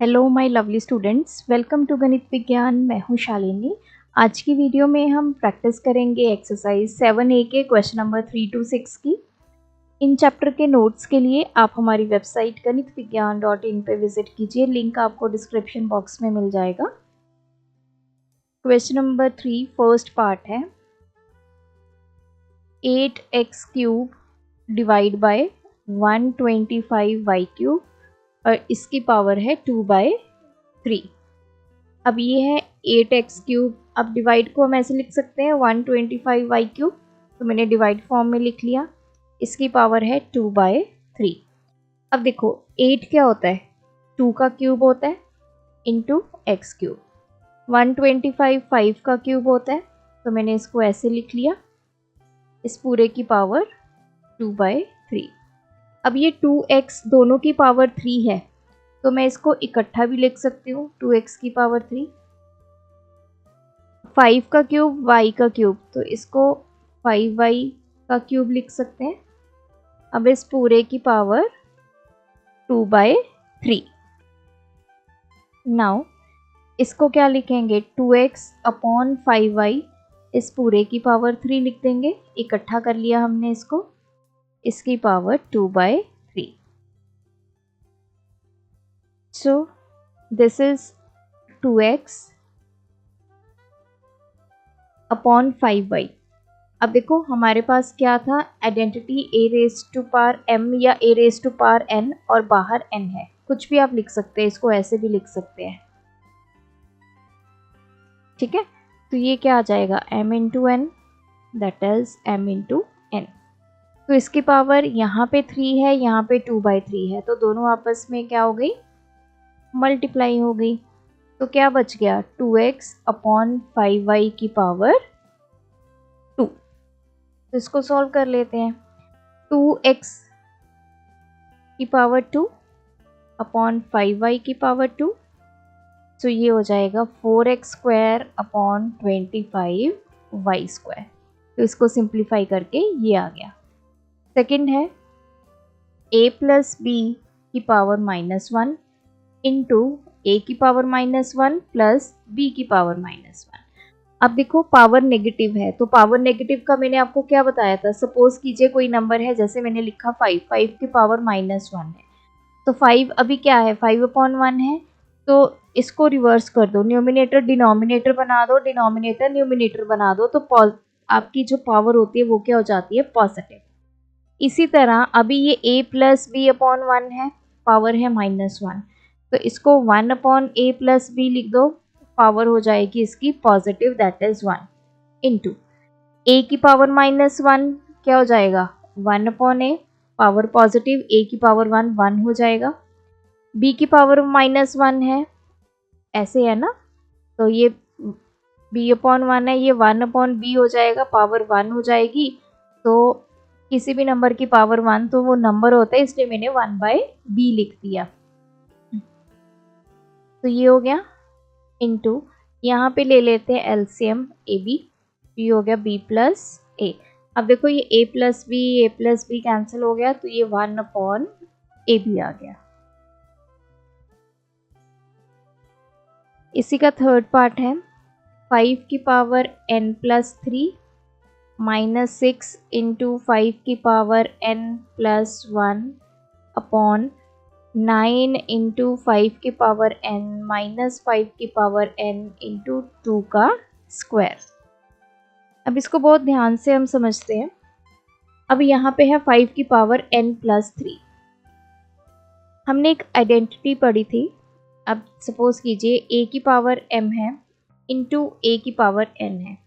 Hello my lovely students, welcome to Ganit Vigyan. मैं हूं शालिनी। आज की वीडियो में हम प्रैक्टिस करेंगे एक्सरसाइज 7A के क्वेश्चन नंबर 3 to 6 की। इन चैप्टर के नोट्स के लिए आप हमारी वेबसाइट ganitviggyan.in पे विजिट कीजिए, लिंक आपको डिस्क्रिप्शन बॉक्स में मिल जाएगा। क्वेश्चन नंबर 3 फर्स्ट पार्ट है 8x cube divide by 125y³ और इसकी पावर है 2/3। अब ये है 8x³। अब डिवाइड को हम ऐसे लिख सकते हैं 125y³, तो मैंने डिवाइड फॉर्म में लिख लिया। इसकी पावर है 2/3। अब देखो 8 क्या होता है, 2 का क्यूब होता है इंटू x³। 125 5 का क्यूब होता है, तो मैंने इसको ऐसे लिख लिया, इस पूरे की पावर 2/3। अब ये 2x दोनों की पावर 3 है, तो मैं इसको इकट्ठा भी लिख सकती हूँ 2x की पावर 3। 5 का क्यूब y का क्यूब, तो इसको 5y का क्यूब लिख सकते हैं। अब इस पूरे की पावर 2/3। नाउ इसको क्या लिखेंगे, 2x अपॉन 5y, इस पूरे की पावर 3 लिख देंगे। इकट्ठा कर लिया हमने इसको, इसकी power 2/3। So this is 2x upon 5y। अब देखो हमारे पास क्या था, आइडेंटिटी a⁻m या a⁻n और बाहर n है। कुछ भी आप लिख सकते हैं, इसको ऐसे भी लिख सकते हैं, ठीक है। तो ये क्या आ जाएगा, m into n, that is m into n। तो इसकी पावर यहाँ पे 3 है, यहाँ पे 2/3 है, तो दोनों आपस में क्या हो गई, मल्टीप्लाई हो गई। तो क्या बच गया, 2x अपॉन 5y की पावर 2। तो इसको सॉल्व कर लेते हैं। 2x की पावर 2 अपॉन 5y की पावर 2, तो ये हो जाएगा 4x² अपॉन 25y²। तो इसको सिंप्लीफाई करके ये आ गया। सेकंड है a+b की पावर -1 इंटू a की पावर -1 प्लस b की पावर -1। अब देखो पावर नेगेटिव है, तो पावर नेगेटिव का मैंने आपको क्या बताया था, सपोज कीजिए कोई नंबर है, जैसे मैंने लिखा 5 की पावर -1 है, तो 5 अभी क्या है, 5/1 है, तो इसको रिवर्स कर दो, न्यूमिनेटर डिनोमिनेटर बना दो, डिनोमिनेटर न्यूमिनेटर बना दो, तो आपकी जो पावर होती है वो क्या हो जाती है, पॉजिटिव। इसी तरह अभी ये a+b/1 है, पावर है -1, तो इसको 1/a+b लिख दो, पावर हो जाएगी इसकी positive, that is 1 into a की पावर -1 क्या हो जाएगा, 1/a, पावर पॉजिटिव, a की पावर 1 हो जाएगा। b की पावर -1 है, ऐसे है ना, तो ये b/1 है, ये 1/b हो जाएगा, पावर 1 हो जाएगी। तो किसी भी नंबर की पावर 1 तो वो नंबर होता है, इसलिए मैंने 1/b लिख दिया। तो ये हो गया इंटू, यहाँ पे ले लेते हैं एलसीएम ए बी, ये हो गया b+a। अब देखो ये a+b कैंसिल हो गया, तो ये 1/ab आ गया। इसी का थर्ड पार्ट है 5 की पावर n+3 -6 इंटू 5 की पावर n+1 अपॉन 9 इंटू 5 की पावर n -5 की पावर n इंटू 2 का स्क्वायर। अब इसको बहुत ध्यान से हम समझते हैं। अब यहाँ पे है 5 की पावर n+3। हमने एक आइडेंटिटी पढ़ी थी। अब सपोज कीजिए a की पावर m है इंटू a की पावर n है,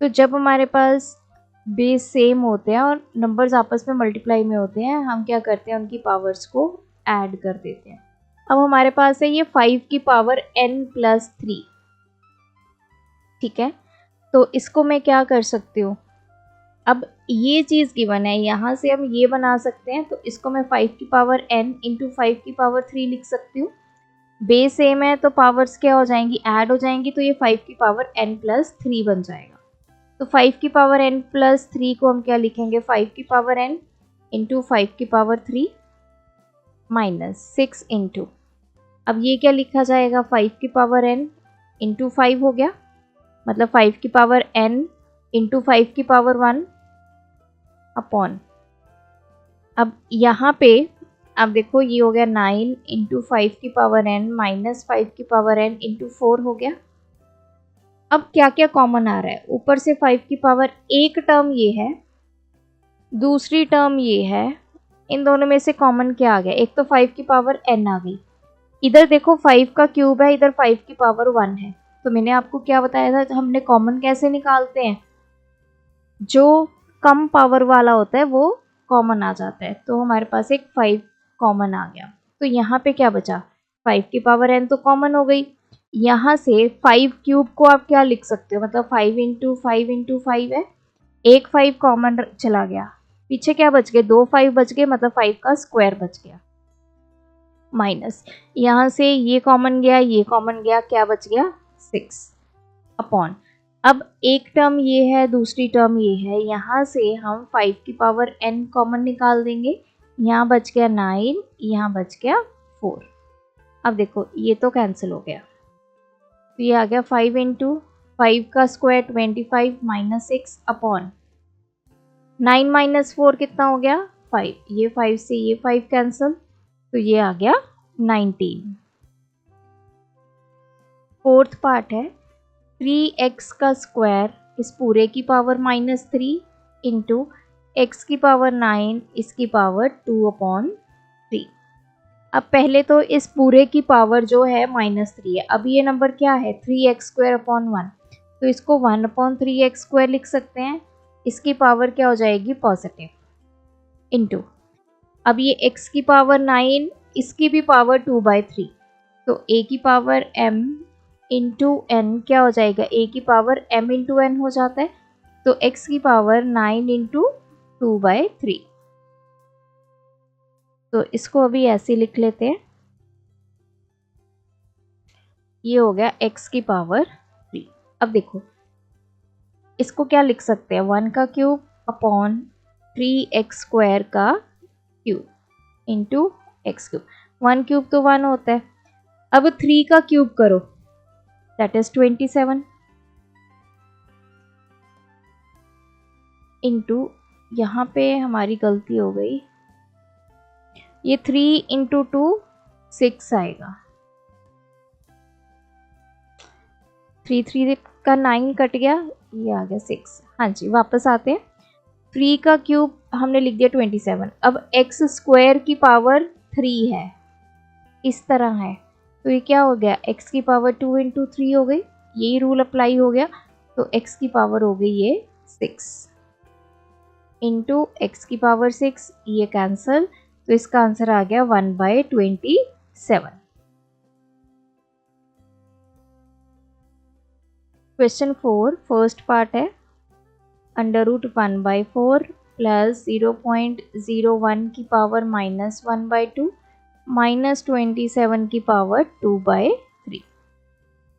तो जब हमारे पास बेस सेम होते हैं और नंबर्स आपस में मल्टीप्लाई में होते हैं, हम क्या करते हैं, उनकी पावर्स को ऐड कर देते हैं। अब हमारे पास है ये 5 की पावर n+3, ठीक है। तो इसको मैं क्या कर सकती हूँ, अब ये चीज़ गिवन है, यहाँ से हम ये बना सकते हैं, तो इसको मैं 5 की पावर n इंटू 5 की पावर 3 लिख सकती हूँ। बेस सेम है तो पावर्स क्या हो जाएंगी, ऐड हो जाएंगी, तो ये 5 की पावर n+3 बन जाएगा। तो 5 की पावर n+3 को हम क्या लिखेंगे, 5 की पावर n इंटू 5 की पावर 3 -6 इंटू अब ये क्या लिखा जाएगा, 5 की पावर n इंटू 5 हो गया, मतलब 5 की पावर n इंटू 5 की पावर 1 अपॉन, अब यहाँ पे अब देखो ये हो गया 9 इंटू 5 की पावर n माइनस 5 की पावर n इंटू 4 हो गया। अब क्या क्या कॉमन आ रहा है, ऊपर से 5 की पावर, एक टर्म ये है, दूसरी टर्म ये है, इन दोनों में से कॉमन क्या आ गया, एक तो 5 की पावर n आ गई, इधर देखो 5 का क्यूब है, इधर 5 की पावर 1 है। तो मैंने आपको क्या बताया था, हमने कॉमन कैसे निकालते हैं, जो कम पावर वाला होता है वो कॉमन आ जाता है, तो हमारे पास एक 5 कॉमन आ गया। तो यहाँ पे क्या बचा, 5 की पावर n तो कॉमन हो गई, यहाँ से 5 क्यूब को आप क्या लिख सकते हो, मतलब 5 इंटू 5 इंटू 5 है, एक 5 कॉमन चला गया, पीछे क्या बच गए, 2 5 बच गए, मतलब 5 का स्क्वायर बच गया, माइनस यहाँ से ये कॉमन गया, ये कॉमन गया, क्या बच गया 6 अपॉन, अब एक टर्म ये है, दूसरी टर्म ये है, यहाँ से हम 5 की पावर n कॉमन निकाल देंगे, यहाँ बच गया 9, यहाँ बच गया 4। अब देखो ये तो कैंसिल हो गया, तो ये आ गया 5 इंटू 5 का स्क्वायर 25 माइनस 6 अपॉन 9 माइनस 4 कितना हो गया 5, ये 5 से ये 5 कैंसिल, तो ये आ गया 19। फोर्थ पार्ट है 3x का स्क्वायर इस पूरे की पावर माइनस 3 इंटू एक्स की पावर 9 इसकी पावर 2 अपॉन 3। अब पहले तो इस पूरे की पावर जो है माइनस 3 है, अब ये नंबर क्या है 3x स्क्वायर अपॉन 1, तो इसको 1 अपॉन 3x स्क्वायर लिख सकते हैं, इसकी पावर क्या हो जाएगी पॉजिटिव, इंटू अब ये x की पावर 9 इसकी भी पावर 2/3, तो a की पावर m इंटू n क्या हो जाएगा, a की पावर m इंटू n हो जाता है, तो x की पावर 9 इंटू 2/3, तो इसको अभी ऐसे लिख लेते हैं, ये हो गया x की पावर 3। अब देखो इसको क्या लिख सकते हैं, 1 का क्यूब अपॉन 3x स्क्वायर का cube into x cube, 1 cube तो 1 होता है, अब 3 का क्यूब करो दैट इज 27 इंटू, यहाँ पे हमारी गलती हो गई, ये 3 इंटू 2 6 आएगा, 3 3 का 9 कट गया, ये आ गया 6। हाँ जी वापस आते हैं, 3 का क्यूब हमने लिख दिया 27, अब एक्स स्क्वायर की पावर 3 है, इस तरह है, तो ये क्या हो गया x की पावर 2 इंटू 3 हो गई, यही रूल अप्लाई हो गया, तो x की पावर हो गई ये 6 इंटू एक्स की पावर 6, ये कैंसल, तो इसका आंसर आ गया 1/27। क्वेश्चन 4 फर्स्ट पार्ट है अंडर रूट 1/4 प्लस 0.01 की पावर माइनस 1/2 माइनस 27 की पावर 2/3।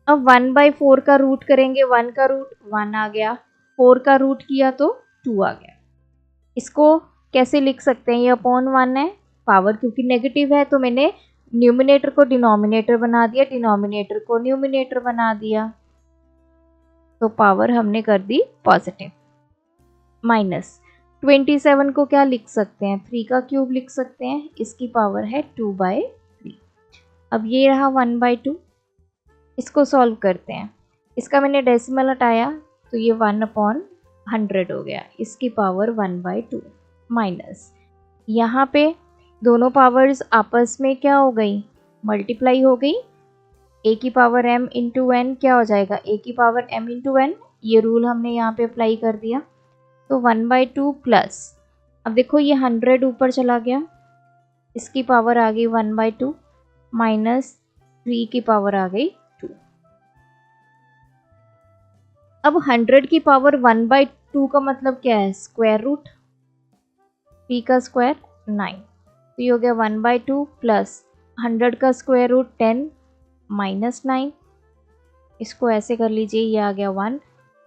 अब 1/4 का रूट करेंगे, 1 का रूट 1 आ गया, 4 का रूट किया तो 2 आ गया, इसको कैसे लिख सकते हैं, ये अपॉन 1 है, पावर क्योंकि नेगेटिव है तो मैंने न्यूमिनेटर को डिनोमिनेटर बना दिया, डिनोमिनेटर को न्यूमिनेटर बना दिया, तो पावर हमने कर दी पॉजिटिव, माइनस 27 को क्या लिख सकते हैं, 3 का क्यूब लिख सकते हैं, इसकी पावर है 2/3। अब ये रहा 1/2, इसको सॉल्व करते हैं, इसका मैंने डेसिमल हटाया तो ये 1/100 हो गया, इसकी पावर 1/2 माइनस, यहाँ पे दोनों पावर्स आपस में क्या हो गई मल्टीप्लाई हो गई, a की पावर m इंटू n क्या हो जाएगा a की पावर m इंटू n, ये रूल हमने यहाँ पे अप्लाई कर दिया, तो 1/2 प्लस, अब देखो ये 100 ऊपर चला गया, इसकी पावर आ गई 1/2 माइनस 3 की पावर आ गई 2। अब 100 की पावर 1/2 का मतलब क्या है, स्क्वायर रूट, 3 का स्क्वायर 9, तो ये हो गया 1/2 प्लस 100 का स्क्वायर रूट 10 माइनस 9, इसको ऐसे कर लीजिए, ये आ गया 1,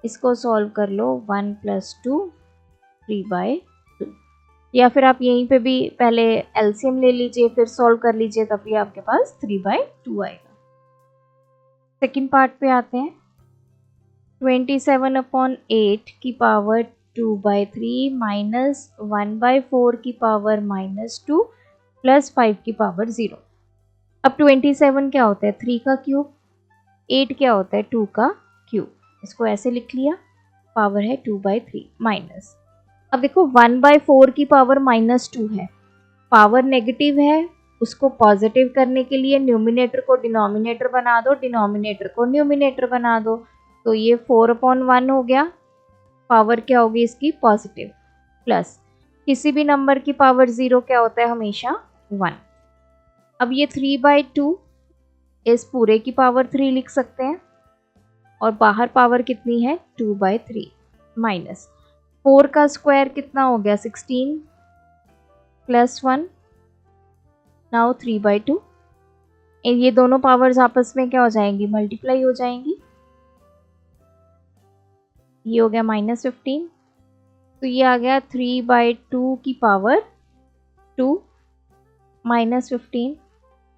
इसको सॉल्व कर लो, 1 + 2 3/2। या फिर आप यहीं पे भी पहले एलसीएम ले लीजिए फिर सॉल्व कर लीजिए, तब भी आपके पास 3/2 आएगा। सेकेंड पार्ट पे आते हैं। 27/8 की पावर 2/3 माइनस 1/4 की पावर -2 प्लस 5 की पावर 0। अब 27 क्या होता है 3 का क्यूब, 8 क्या होता है 2 का क्यूब। इसको ऐसे लिख लिया, पावर है 2/3 माइनस। अब देखो 1/4 की पावर -2 है, पावर नेगेटिव है, उसको पॉजिटिव करने के लिए न्यूमिनेटर को डिनोमिनेटर बना दो, डिनोमिनेटर को न्यूमिनेटर बना दो। तो ये 4/1 हो गया, पावर क्या होगी इसकी पॉजिटिव, प्लस किसी भी नंबर की पावर 0 क्या होता है हमेशा 1। अब ये 3/2 इस पूरे की पावर 3 लिख सकते हैं, और बाहर पावर कितनी है 2/3 माइनस 4 का स्क्वायर कितना हो गया 16 प्लस 1, नाउ 3/2। ये दोनों पावर्स आपस में क्या हो जाएंगी मल्टीप्लाई हो जाएंगी, ये हो गया -15, तो ये आ गया 3/2 की पावर 2 -15।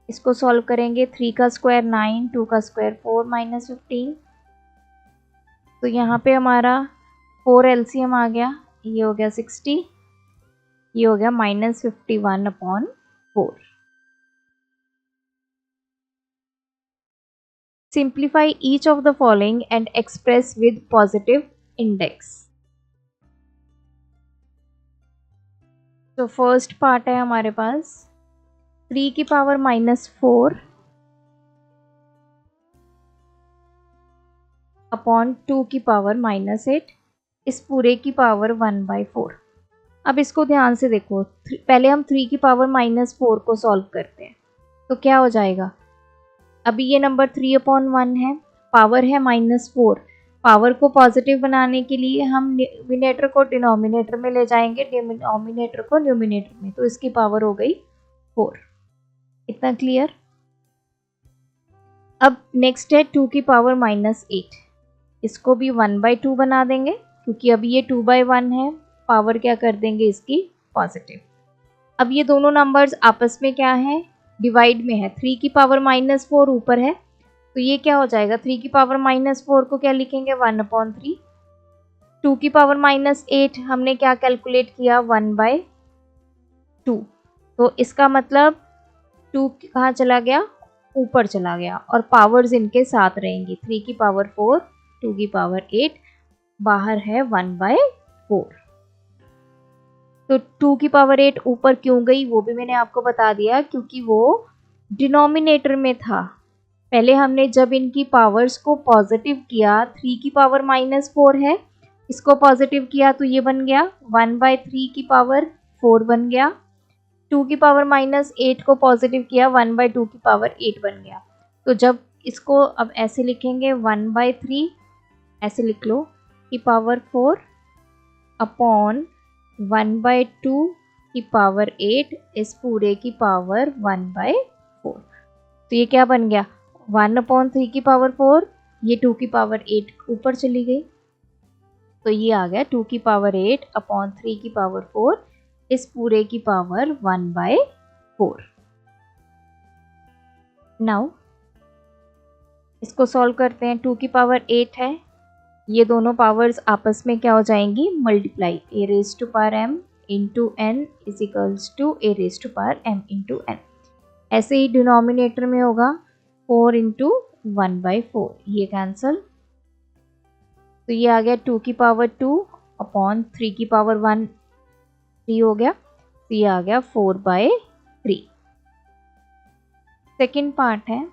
इसको सॉल्व करेंगे, 3 का स्क्वायर 9, 2 का स्क्वायर 4 -15, तो यहाँ पे हमारा 4 एलसीएम आ गया, ये हो गया 60, ये हो गया -51/4। Simplify each of the following and express with positive index. तो फर्स्ट पार्ट है हमारे पास 3 की पावर -4 अपॉन 2 की पावर -8 इस पूरे की पावर 1/4। अब इसको ध्यान से देखो, पहले हम 3 की पावर -4 को सॉल्व करते हैं, तो क्या हो जाएगा। अभी ये नंबर 3/1 है, पावर है -4, पावर को पॉजिटिव बनाने के लिए हम न्यूमिनेटर को डिनोमिनेटर में ले जाएंगे, डिनोमिनेटर को न्यूमिनेटर में, तो इसकी पावर हो गई 4। इतना क्लियर। अब नेक्स्ट है 2 की पावर -8, इसको भी 1/2 बना देंगे, क्योंकि अभी ये 2/1 है, पावर क्या कर देंगे इसकी पॉजिटिव। अब ये दोनों नंबर्स आपस में क्या है डिवाइड में है, 3 की पावर -4 ऊपर है, तो ये क्या हो जाएगा 3 की पावर -4 को क्या लिखेंगे 1/3। 2 की पावर -8 हमने क्या कैलकुलेट किया 1/2, तो इसका मतलब 2 कहाँ चला गया ऊपर चला गया, और पावर्स इनके साथ रहेंगी, 3 की पावर 4, 2 की पावर 8, बाहर है 1/4। तो 2 की पावर 8 ऊपर क्यों गई वो भी मैंने आपको बता दिया, क्योंकि वो डिनोमिनेटर में था। पहले हमने जब इनकी पावर्स को पॉजिटिव किया, 3 की पावर -4 है, इसको पॉजिटिव किया तो ये बन गया 1/3 की पावर 4 बन गया, 2 की पावर -8 को पॉजिटिव किया 1/2 की पावर 8 बन गया। तो जब इसको अब ऐसे लिखेंगे 1/3 ऐसे लिख लो की पावर 4 अपॉन 1/2 की पावर 8 इस पूरे की पावर 1/4। तो ये क्या बन गया 1/3 की पावर 4, ये 2 की पावर 8 ऊपर चली गई, तो ये आ गया 2 की पावर 8 अपॉन 3 की पावर 4 इस पूरे की पावर 1/4। नाउ इसको सॉल्व करते हैं, 2 की पावर 8 है, ये दोनों पावर्स आपस में क्या हो जाएंगी multiply, a⁻m into n is equals to a⁻m into n। ऐसे ही डिनोमिनेटर में होगा 4 इंटू 1/4, ये कैंसल, तो ये आ गया 2 की पावर 2 अपॉन 3 की पावर 1 3 हो गया, तो ये आ गया 4/3। सेकेंड पार्ट है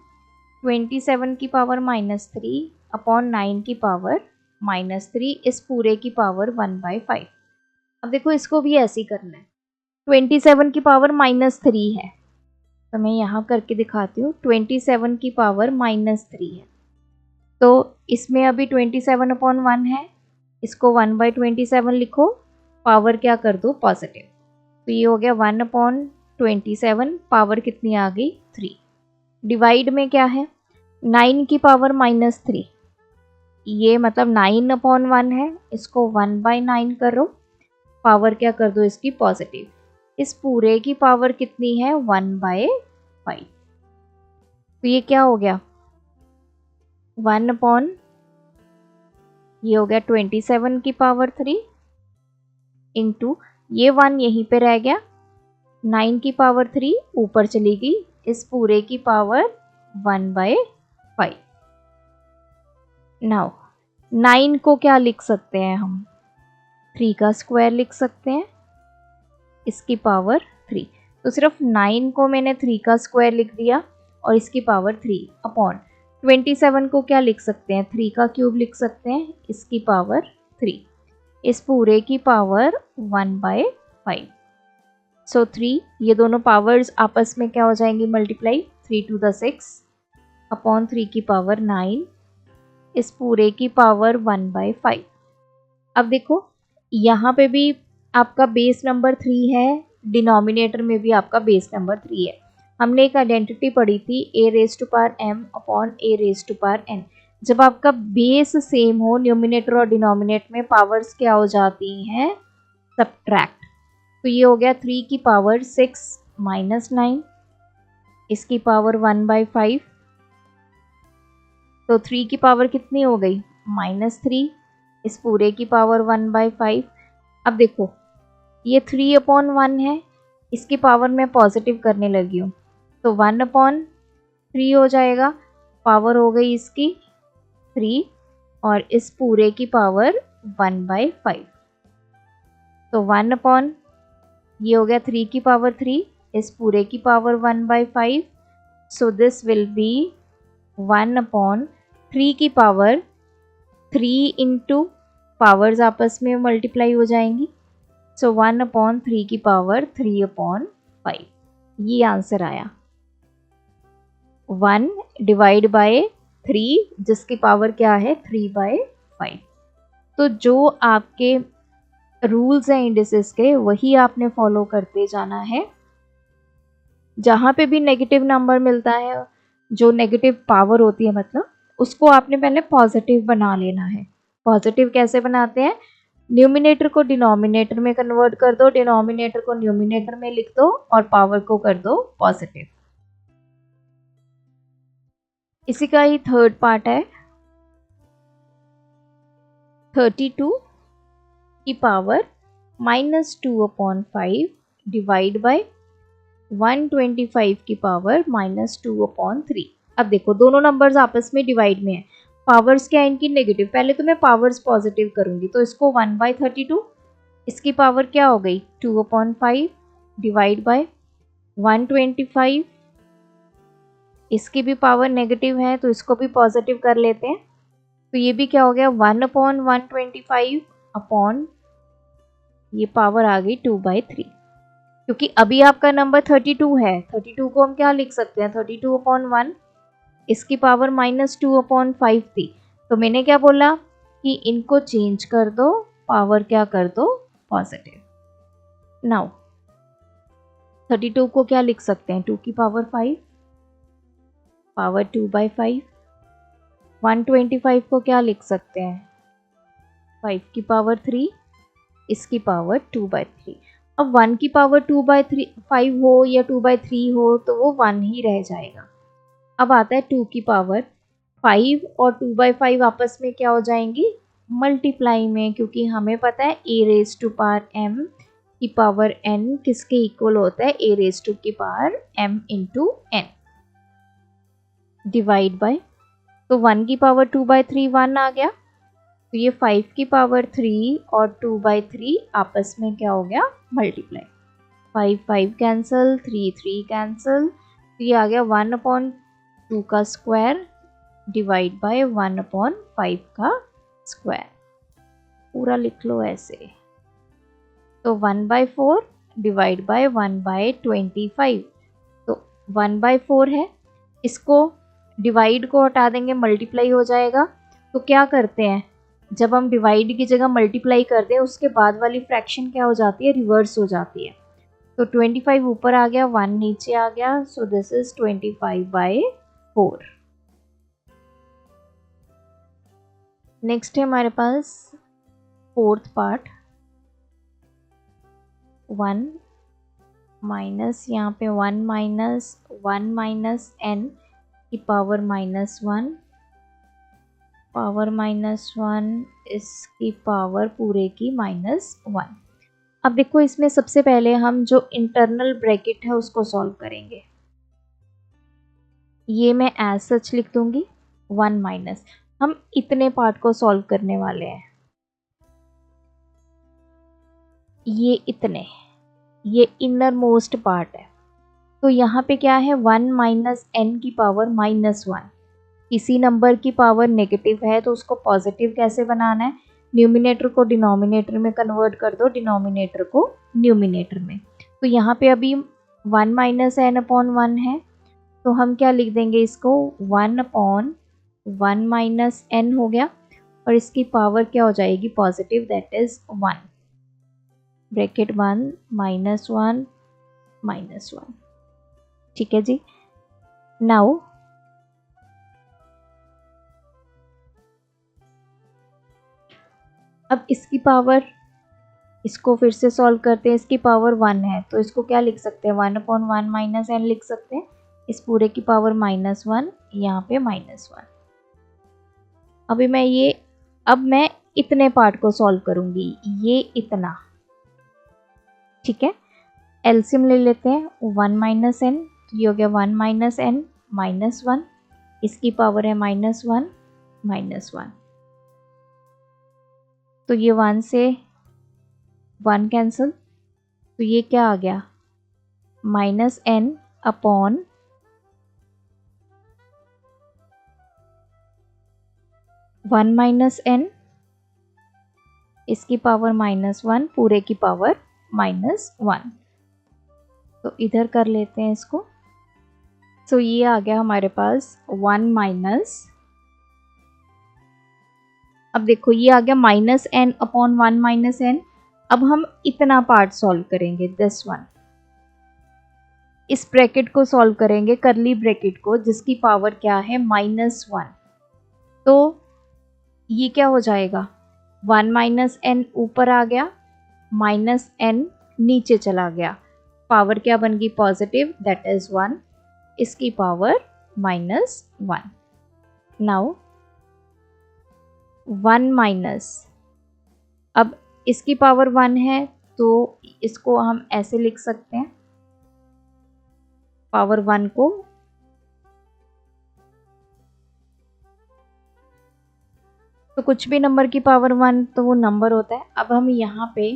27 की पावर -3 अपॉन 9 की पावर -3 इस पूरे की पावर 1/5। अब देखो इसको भी ऐसे ही करना है, 27 की पावर -3 है, तो मैं यहाँ करके दिखाती हूँ, 27 की पावर -3 है, तो इसमें अभी 27/1 है, इसको 1/27 लिखो, पावर क्या कर दो पॉजिटिव, तो ये हो गया 1/27, पावर कितनी आ गई 3। डिवाइड में क्या है 9 की पावर -3, ये मतलब 9/1 है, इसको 1/9 करो, पावर क्या कर दो इसकी पॉजिटिव। इस पूरे की पावर कितनी है 1/5। तो ये क्या हो गया 1 अपॉन ये हो गया 27 की पावर 3 इंटू ये 1 यहीं पे रह गया 9 की पावर 3 ऊपर चली गई इस पूरे की पावर 1/5। नाउ 9 को क्या लिख सकते हैं हम 3 का स्क्वायर लिख सकते हैं इसकी पावर 3। तो सिर्फ 9 को मैंने 3 का स्क्वायर लिख दिया और इसकी पावर 3 अपॉन 27 को क्या लिख सकते हैं 3 का क्यूब लिख सकते हैं इसकी पावर 3। इस पूरे की पावर 1/5। सो 3 ये दोनों पावर्स आपस में क्या हो जाएंगी मल्टीप्लाई 3 to the 6 अपॉन 3 की पावर 9 इस पूरे की पावर 1/5। अब देखो यहाँ पे भी आपका बेस नंबर 3 है डिनोमिनेटर में भी आपका बेस नंबर 3 है। हमने एक आइडेंटिटी पढ़ी थी a⁻m अपॉन a⁻n। जब आपका बेस सेम हो न्यूमिनेटर और डिनोमिनेटर में पावर्स क्या हो जाती हैं सब्ट्रैक्ट। तो ये हो गया 3 की पावर 6 माइनस 9 इसकी पावर 1/5। तो 3 की पावर कितनी हो गई -3 इस पूरे की पावर 1/5। अब देखो ये 3/1 है इसकी पावर मैं पॉजिटिव करने लगी हूँ तो 1/3 हो जाएगा पावर हो गई इसकी 3 और इस पूरे की पावर 1/5। तो 1 अपॉन ये हो गया 3 की पावर 3 इस पूरे की power 1/5। So this will be 1 upon 3 की पावर 3 इंटू पावर्स आपस में मल्टीप्लाई हो जाएंगी। सो 1 अपॉन 3 की पावर 3/5 ये आंसर आया। 1 डिवाइड बाय 3 जिसकी पावर क्या है 3/5। तो जो आपके रूल्स हैं इंडिसेस के वही आपने फॉलो करते जाना है। जहाँ पे भी नेगेटिव नंबर मिलता है जो नेगेटिव पावर होती है मतलब उसको आपने पहले पॉजिटिव बना लेना है। पॉजिटिव कैसे बनाते हैं न्यूमिनेटर को डिनोमिनेटर में कन्वर्ट कर दो डिनोमिनेटर को न्यूमिनेटर में लिख दो और पावर को कर दो पॉजिटिव। इसी का ही थर्ड पार्ट है 32 की पावर -2/5 डिवाइड बाय 125 की पावर -2/3। अब देखो दोनों नंबर्स आपस में डिवाइड में है पावर्स क्या है इनकी नेगेटिव। पहले तो मैं पावर्स पॉजिटिव करूंगी तो इसको 1/32 इसकी पावर क्या हो गई 2/5 डिवाइड बाय 125 इसकी भी पावर नेगेटिव है तो इसको भी पॉजिटिव कर लेते हैं। तो ये भी क्या हो गया 1/125 अपॉन ये पावर आ गई 2/3 क्योंकि अभी आपका नंबर 32 है 32 को हम क्या लिख सकते हैं 32/1 इसकी पावर -2/5 थी। तो मैंने क्या बोला कि इनको चेंज कर दो पावर क्या कर दो पॉजिटिव। नाउ 32 को क्या लिख सकते हैं 2 की पावर 5 पावर 2/5। 125 को क्या लिख सकते हैं 5 की पावर 3 इसकी पावर 2/3। अब 1 की पावर 2/5 हो या 2/3 हो तो वो 1 ही रह जाएगा। अब आता है 2 की पावर 5 और 2/5 आपस में क्या हो जाएंगी मल्टीप्लाई में क्योंकि हमें पता है a⁻m की पावर n किसके इक्वल होता है a⁻m × n डिवाइड बाय तो 1 की पावर 2/3 1 आ गया तो ये 5 की पावर 3 और 2/3 आपस में क्या हो गया मल्टीप्लाई 5 5 कैंसिल 3 3 कैंसिल तो ये आ गया 1/2 का स्क्वायर डिवाइड बाय 1/5 का स्क्वायर पूरा लिख लो ऐसे। तो 1/4 डिवाइड बाय 1/25 तो 1/4 है इसको डिवाइड को हटा देंगे मल्टीप्लाई हो जाएगा। तो क्या करते हैं जब हम डिवाइड की जगह मल्टीप्लाई करते हैं उसके बाद वाली फ्रैक्शन क्या हो जाती है रिवर्स हो जाती है। तो 25 ऊपर आ गया 1 नीचे आ गया सो दिस इज 25/4। नेक्स्ट है हमारे पास फोर्थ पार्ट 1 माइनस यहाँ पे 1 माइनस 1 माइनस n की पावर -1 पावर -1 इसकी पावर पूरे की -1। अब देखो इसमें सबसे पहले हम जो इंटरनल ब्रैकेट है उसको सॉल्व करेंगे। ये मैं एज सच लिख दूंगी 1 माइनस, हम इतने पार्ट को सॉल्व करने वाले हैं। ये इतने, ये इनर मोस्ट पार्ट है। तो यहाँ पे क्या है 1 माइनस n की पावर -1। किसी नंबर की पावर नेगेटिव है तो उसको पॉजिटिव कैसे बनाना है, न्यूमिनेटर को डिनोमिनेटर में कन्वर्ट कर दो, डिनोमिनेटर को न्यूमिनेटर में। तो यहाँ पे अभी 1 माइनस n अपॉन 1 है, तो हम क्या लिख देंगे इसको 1 अपॉन 1 माइनस n हो गया, और इसकी पावर क्या हो जाएगी पॉजिटिव, दैट इज 1 ब्रैकेट 1 -1 -1। ठीक है जी। नाउ अब इसकी पावर, इसको फिर से सॉल्व करते हैं। इसकी पावर 1 है तो इसको क्या लिख सकते हैं 1 अपॉन 1 माइनस n लिख सकते हैं। इस पूरे की पावर -1, यहाँ पे -1। अभी मैं इतने पार्ट को सॉल्व करूंगी, ये इतना। ठीक है, एलसीएम ले लेते हैं 1 माइनस n, तो ये हो गया 1 माइनस n -1, इसकी पावर है -1 -1। तो ये 1 से 1 कैंसिल, तो ये क्या आ गया -n अपॉन 1 माइनस n, इसकी पावर -1 पूरे की पावर -1। तो इधर कर लेते हैं इसको। तो ये आ गया हमारे पास 1 माइनस, अब देखो ये आ गया -n अपॉन 1 माइनस n। अब हम इतना पार्ट सॉल्व करेंगे, दिस वन। इस ब्रैकेट को सॉल्व करेंगे, करली ब्रैकेट को, जिसकी पावर क्या है -1। तो ये क्या हो जाएगा 1 माइनस n ऊपर आ गया, -n नीचे चला गया, पावर क्या बन गई पॉजिटिव, दैट इज 1, इसकी पावर -1। नाउ 1 माइनस, अब इसकी पावर 1 है तो इसको हम ऐसे लिख सकते हैं, पावर 1 को, तो कुछ भी नंबर की पावर 1 तो वो नंबर होता है। अब हम यहाँ पे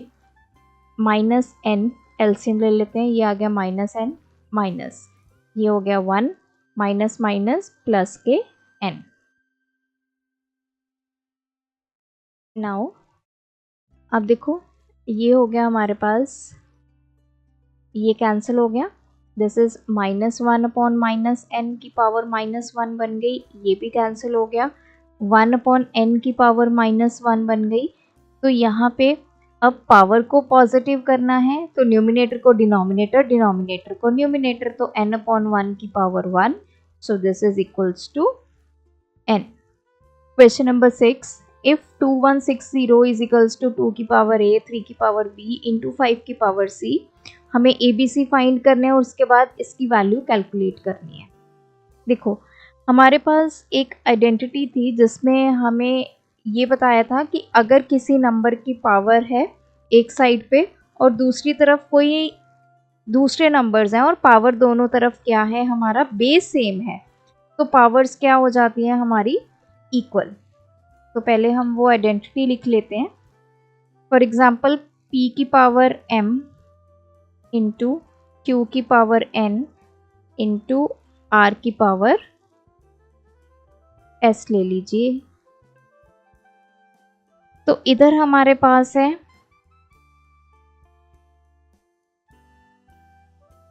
-n एलसीएम ले लेते हैं, ये आ गया -n माइनस, ये हो गया 1 माइनस माइनस प्लस के n। नाउ अब देखो ये हो गया हमारे पास, ये कैंसिल हो गया, दिस इज -1 अपॉन -n की पावर -1 बन गई, ये भी कैंसिल हो गया, 1 अपॉन n की पावर -1 बन गई। तो यहाँ पे अब पावर को पॉजिटिव करना है तो न्यूमिनेटर को डिनोमिनेटर, डिनोमिनेटर को न्यूमिनेटर, तो n अपॉन 1 की power 1, so this is equals to n। Question number 6, if 2160 is equals to 2 की पावर a, 3 की पावर b इंटू 5 की पावर c, हमें ABC फाइंड करने हैं और उसके बाद इसकी वैल्यू कैलकुलेट करनी है। देखो हमारे पास एक आइडेंटिटी थी जिसमें हमें ये बताया था कि अगर किसी नंबर की पावर है एक साइड पे और दूसरी तरफ कोई दूसरे नंबर्स हैं और पावर दोनों तरफ क्या है, हमारा बेस सेम है, तो पावर्स क्या हो जाती हैं हमारी इक्वल। तो पहले हम वो आइडेंटिटी लिख लेते हैं। फॉर एग्जांपल p की पावर m इंटू q की पावर n इंटू r की पावर s ले लीजिए। तो इधर हमारे पास है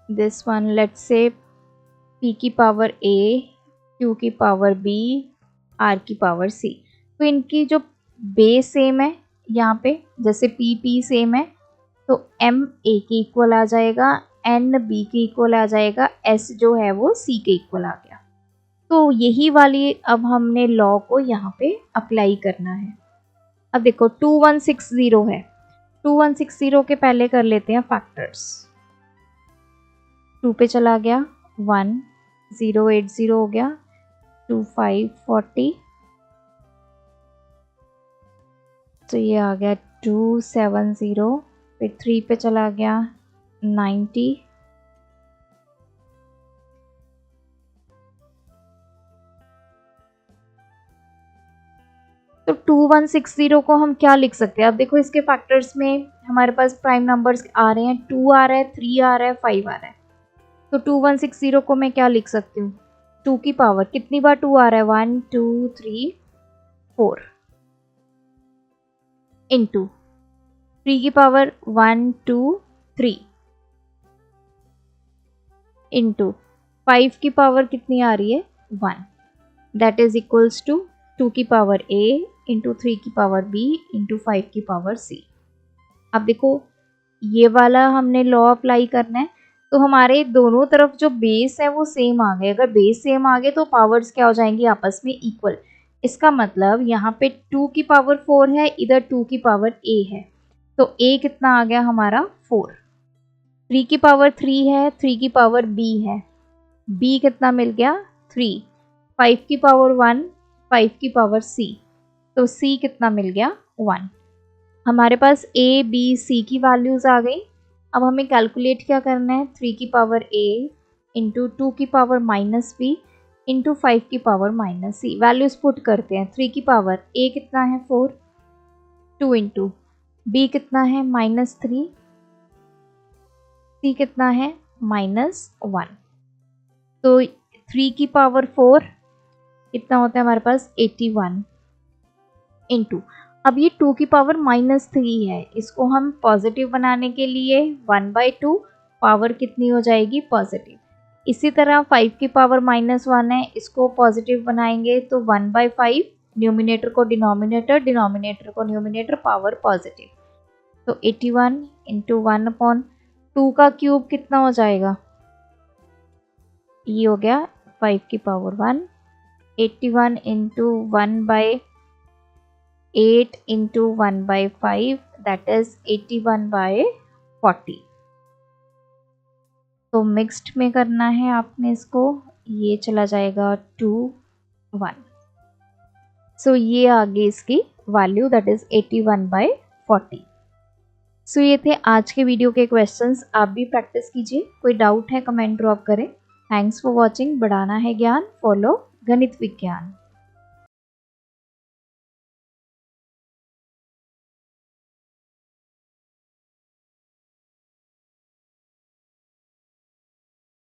this one, let's say p की पावर a, q की पावर b, r की पावर c। तो इनकी जो बेस सेम है यहाँ पे, जैसे p सेम है तो m a के इक्वल आ जाएगा, n b के इक्वल आ जाएगा, s जो है वो c के इक्वल आ गया। तो यही वाली अब हमने लॉ को यहाँ पे अप्लाई करना है। अब देखो 2160 है 2160 के पहले कर लेते हैं फैक्टर्स। 2 पे चला गया 1080 हो गया, 2540, तो ये आ गया 270, फिर 3 पे चला गया 90, तो 2160 को हम क्या लिख सकते हैं? अब देखो इसके फैक्टर्स में हमारे पास प्राइम नंबर्स आ रहे हैं, 2 आ रहा है, 3 आ रहा है, 5 आ रहा है। तो 2160 को मैं क्या लिख सकती हूँ? 2 की पावर, कितनी बार 2 आ रहा है? 1 2 3 4 इंटू 3 की पावर 1 2 3 इंटू 5 की पावर कितनी आ रही है? 1, दैट इज इक्वल्स टू 2 की पावर a इंटू 3 की पावर b इंटू 5 की पावर c। अब देखो ये वाला हमने लॉ अप्लाई करना है, तो हमारे दोनों तरफ जो बेस है वो सेम आ गए। अगर बेस सेम आ गए तो पावर्स क्या हो जाएंगी? आपस में इक्वल। इसका मतलब यहाँ पे 2 की पावर 4 है, इधर 2 की पावर a है, तो a कितना आ गया हमारा? 4। 3 की पावर 3 है, 3 की पावर b है, b कितना मिल गया? 3। 5 की पावर 1, 5 की पावर c, तो c कितना मिल गया? 1। हमारे पास a b c की वैल्यूज आ गई। अब हमें कैलकुलेट क्या करना है? 3 की पावर a इंटू 2 की पावर माइनस b इंटू 5 की power minus c। Values put करते हैं। 3 की पावर a कितना है? 4, 2 इंटू b कितना है? -3, c कितना है? -1। तो 3 की पावर 4 कितना होता है हमारे पास? 81 इंटू, अब ये 2 की पावर -3 है, इसको हम पॉजिटिव बनाने के लिए 1/2 पावर कितनी हो जाएगी? पॉजिटिव। इसी तरह 5 की पावर -1 है, इसको पॉजिटिव बनाएंगे तो 1/5, न्यूमिनेटर को डिनोमिनेटर, डिनोमिनेटर को न्यूमिनेटर, पावर पॉजिटिव। तो 81 इंटू 1/2 का क्यूब कितना हो जाएगा? ये हो गया 5 की power 1, 81 into 1/8 into 1/5, that is 81/40। तो मिक्स्ड में करना है आपने इसको, ये चला जाएगा 2 1। सो ये आ गई इसकी वैल्यू, दैट इज 81/40। सो ये थे आज के वीडियो के क्वेश्चंस। आप भी प्रैक्टिस कीजिए। कोई डाउट है कमेंट ड्रॉप करें। Thanks for watching. बढ़ाना है ज्ञान, फॉलो गणित विज्ञान।